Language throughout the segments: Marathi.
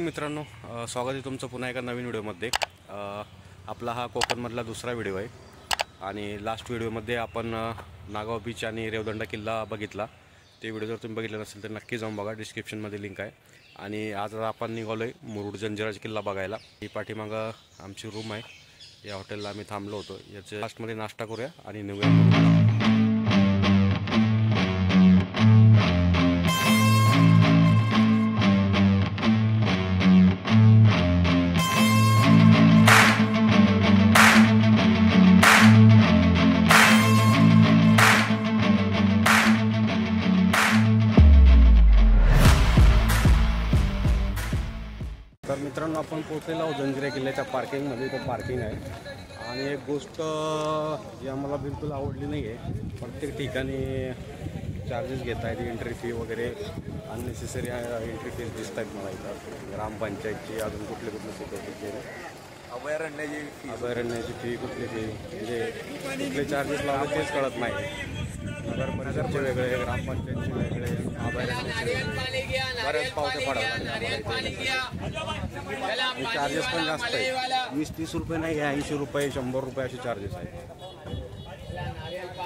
मित्रांनो, स्वागत आहे तुमचं पुन्हा एका नवीन व्हिडिओमध्ये। आपला हा कोकणमधला दुसरा व्हिडिओ आहे आणि लास्ट व्हिडिओमध्ये आपण नागाव बीच आणि रेवदंडा किल्ला बघितला। ते व्हिडिओ जर तुम्ही बघितला नसेल तर नक्की जाऊन बघा, डिस्क्रिप्शनमध्ये लिंक आहे। आणि आज आपण निघालोय मुरुड जंजिराचा किल्ला बघायला। ही पाठीमागं आमची रूम आहे, या हॉटेलला आम्ही थांबलो होतो। याच्या लास्टमध्ये नाश्ता करूया आणि निघूया। तर मित्रांनो, आपण पोहोचलेलो आहोत जंजिरा किल्ल्याच्या पार्किंगमध्ये। इथं पार्किंग आहे आणि एक गोष्ट जी आम्हाला बिलकुल आवडली नाही आहे, प्रत्येक ठिकाणी चार्जेस घेत आहेत, एंट्री फी वगैरे अननेसेसरी एंट्री फीज दिसत आहेत मला इथं। ग्रामपंचायतची अजून कुठले सिक्युरिटीचे, अभयारण्याची फी कुठली फी, म्हणजे कुठले चार्जेस लावले तेच कळत नाही। नगर परिषदचे वेगळे, ग्रामपंचायतचे वेगळे, अभयारण्याचे बऱ्याच पावते पडायला चार्जेस पण जास्त आहेत। 20-30 रुपये नाही, 80 रुपये, 100 रुपये असे चार्जेस आहेत।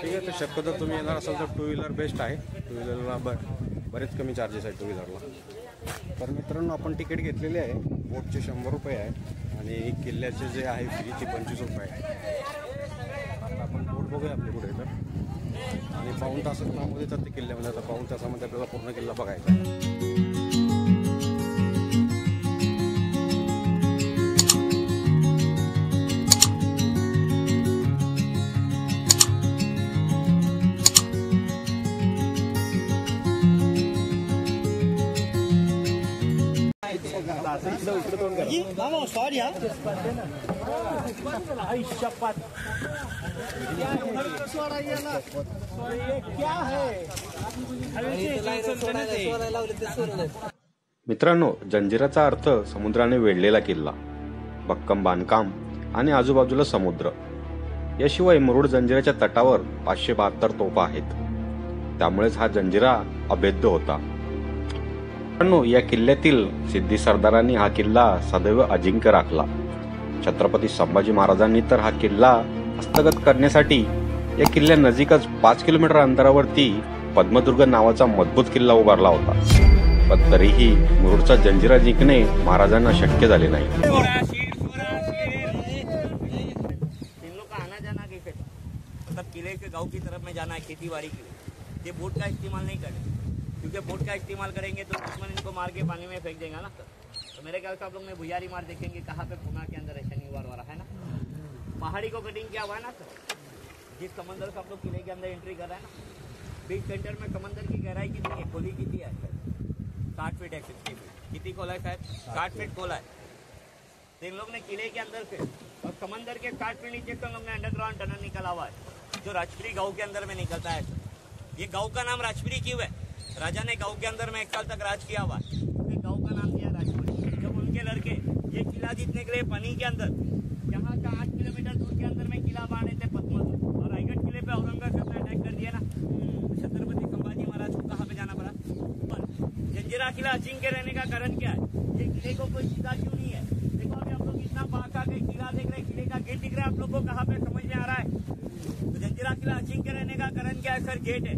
ठीक आहे, तर शक्यतो तुम्ही येणार असाल तर टू व्हीलर बेस्ट आहे। टू व्हीलरला बरेच कमी चार्जेस आहेत टू व्हीलरला। तर मित्रांनो, आपण तिकीट घेतलेले आहे, बोटचे 100 रुपये आहे आणि किल्ल्याचे जे आहे फी ती 25 रुपये आहे। आता आपण बोट बघूया आपल्या पुढे तर, आणि पाऊण तासात थांबू देतात ते किल्ल्यामध्ये। आता पाऊण तासामध्ये आपल्याला पूर्ण किल्ला बघायचा आहे। मित्रांनो, जंजिराचा अर्थ समुद्राने वेढलेला किल्ला, भक्कम बांधकाम आणि आजूबाजूला समुद्र। याशिवाय मुरुड जंजिराच्या तटावर 572 तोफा आहेत, त्यामुळेच हा जंजिरा अभेद्य होता। मित्रांनो, या किल्ल्यातील सिद्धी सरदारांनी हा किल्ला सदैव अजिंक्य राखला। छत्रपती संभाजी महाराजांनी तर हा किल्ला हस्तगत करण्यासाठी या किल्ल्यानजीकच 5 किलोमीटर अंतरावरती पद्मदुर्ग नावाचा मजबूत किल्ला उभारला होता, पण तरीही मुरुडचा जंजिरा जिंकणे महाराजांना शक्य झाले नाही। किले के गांव की तरफ में जाना है, खेती बाड़ी के लिए ये बोट का इस्तेमाल नहीं करें, क्योंकि बोट का इस्तेमाल करेंगे तो दुश्मन इनको मार के पानी में फेंक देगा ना। तो मेरे ख्याल से आप लोग ने भुयारी मार देखेंगे कहाँ पे पुना के अंदर है, शनिवार वाला है ना। पहाड़ी को कटिंग किया हुआ है ना सर, जिस समंदर से आप लोग किले के अंदर एंट्री कर रहे हैं ना, बीच सेंटर में समंदर की गहराई कितनी है, खोली कितनी है, 60 फीट है, 60 फीट कितनी खोला है, शायद 60 फीट खोला है। तो इन लोग ने किले के अंदर से और समंदर के 60 फीट नीचे से लोग ने अंडरग्राउंड टनल निकाला हुआ है, जो राजपुरी गांव के अंदर में निकलता है। ये गांव का नाम राजपुरी क्यों है? राजा ने गांव के अंदर में 1 साल तक राज किया हुआ है, गांव का नाम दिया राजपुरी। जब उनके लड़के ये किला जीतने के लिए पानी के अंदर यहाँ का 8 किलोमीटर दूर के अंदर में किला बांधे थे पद्मदुर्ग, और रायगढ़ किले पे औरंगजेब ने अटैक कर दिया ना, छत्रपति संभाजी महाराज को कहाँ पे जाना पड़ा। पर जंजिरा किला अजिंक्य रहने का कारण क्या है? ये किले को कोई सीधा क्यों नहीं है? देखो अभी आप लोग इतना पाका के किला देख रहे, किले का गेट दिख रहा है आप लोग को, कहाँ पे समझ में आ रहा है? तो जंजिरा किला अजिंक्य रहने का कारण क्या है सर? गेट है।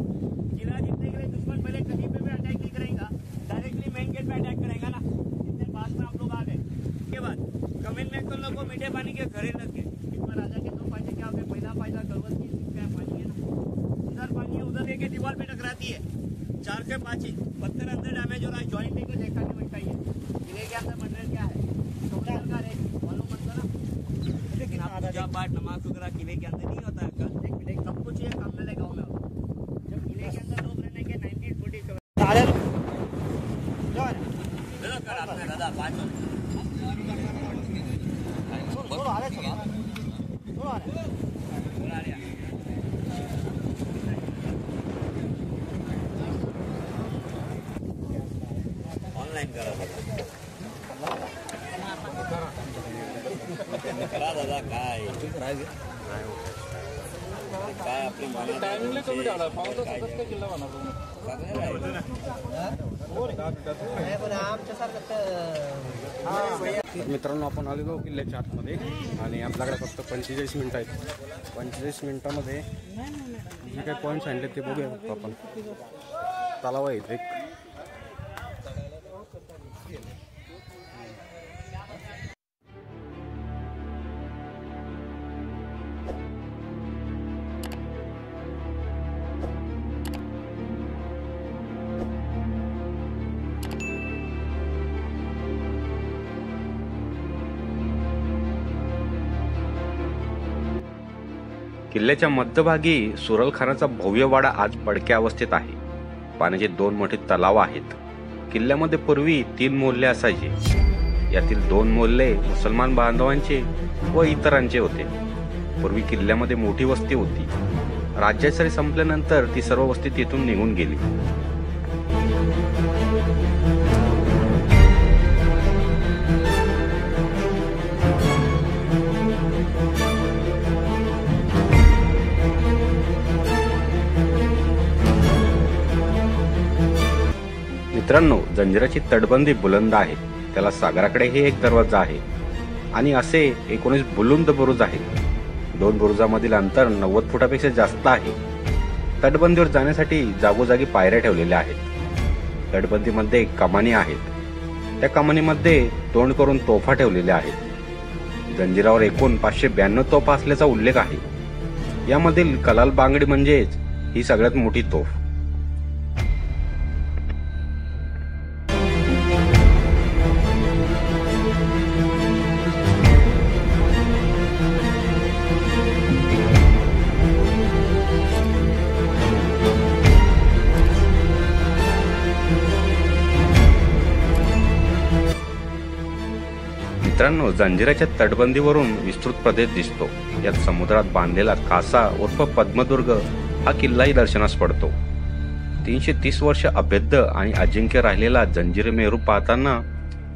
किला जीतने के लिए दुश्मन पहले कहीं पे भी अटैक नहीं करेगा, डायरेक्टली मेन गेट पे अटैक करेगा ना। इतने पास में आप लोग आ गए, उसके बाद कमेंट में तो लोग को मीठे पानी के घरे लग गए। इसमें राजा के 2 फायदे क्या होते? पहला फायदा गलवत की पानी है ना, उधर पानी है, उधर लेके दीवार पे टकराती है, 4 से 5 इंच पत्थर अंदर डैमेज हो रहा है, ज्वाइंटिंग को देखा नहीं वैसा ही है। किले के अंदर मटेरियल क्या है? सोलर का रेट मालूम पड़ता ना, लेकिन आप पूजा पाठ नमाज वगैरह किले के अंदर नहीं होता है। किले सब कुछ ये सामने गाँव में होता है। जब किले के अंदर लोग रहने के 1947 ऑनलाइन करा दादा काय काय आपली टायमिंगला कमी झाला पाऊस कसं काय किल्ला तर मित्रांनो आपण आलेलो किल्ल्याच्या आतमध्ये आणि आपल्याकडे फक्त 45 मिनिटं आहेत. 45 मिनिटामध्ये जे काही पॉईंट सांगितले ते बघूया आपण. तलाव आहे एक. किल्ल्याच्या मध्यभागी सुरलखानाचा भव्य वाडा आज पडक्या अवस्थेत आहे. पाण्याचे 2 मोठे तलाव आहेत. किल्ल्यामध्ये पूर्वी 3 मोहल्ले असायचे. यातील 2 मोहल्ले मुसलमान बांधवांचे व इतरांचे होते. पूर्वी किल्ल्यामध्ये मोठी वस्ती होती. राज्याश्री संपल्यानंतर ती सर्व वस्ती तिथून निघून गेली. मित्रांनो, जंजिराची तटबंदी बुलंद आहे. त्याला सागराकडेही एक दरवाजा आहे आणि असे 19 बुलंद बुरुज आहेत. 2 बुरुजामधील अंतर 90 फुटापेक्षा जास्त आहे. तटबंदीवर जाण्यासाठी जागोजागी पायऱ्या ठेवलेल्या आहेत. तटबंदीमध्ये कमानी आहेत. त्या कमानीमध्ये तोंड करून तोफा ठेवलेल्या आहेत. जंजिरावर एकूण 592 तोफा असल्याचा उल्लेख आहे. यामधील कलाल बांगडी म्हणजेच ही सगळ्यात मोठी तोफ. मित्रांनो, जंजिराच्या तटबंदीवरून विस्तृत प्रदेश दिसतो. यात समुद्रात बांधलेला कासा उर्फ पद्मदुर्ग हा किल्लाही दर्शनास पडतो. 330 वर्ष अभेद्य आणि अजिंक्य राहिलेला जंजिर मेरू पाहताना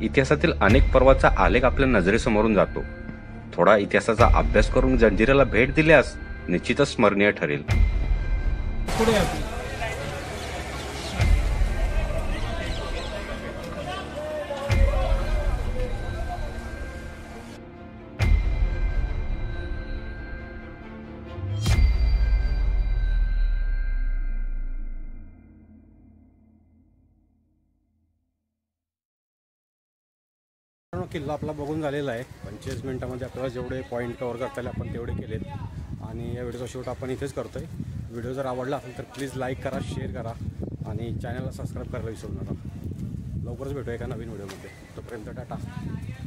इतिहासातील अनेक पर्वाचा आलेख आपल्या नजरेसमोरून जातो. थोडा इतिहासाचा अभ्यास करून जंजिराला भेट दिल्यास निश्चितच स्मरणीय ठरेल. किल्ला आपला बघून झालेला आहे. 25 मिनिटांमध्ये आपल्याला जेवढे पॉईंट कव्हर करता येईल आपण तेवढे केलेत आणि या व्हिडिओचा शूट आपण इथेच करतोय. व्हिडिओ जर आवडला असेल तर प्लीज लाईक करा, शेअर करा आणि चॅनलला सबस्क्राईब करायला विसरू नका. लवकरच भेटूया एका नवीन व्हिडिओमध्ये. तोपर्यंत टाटा.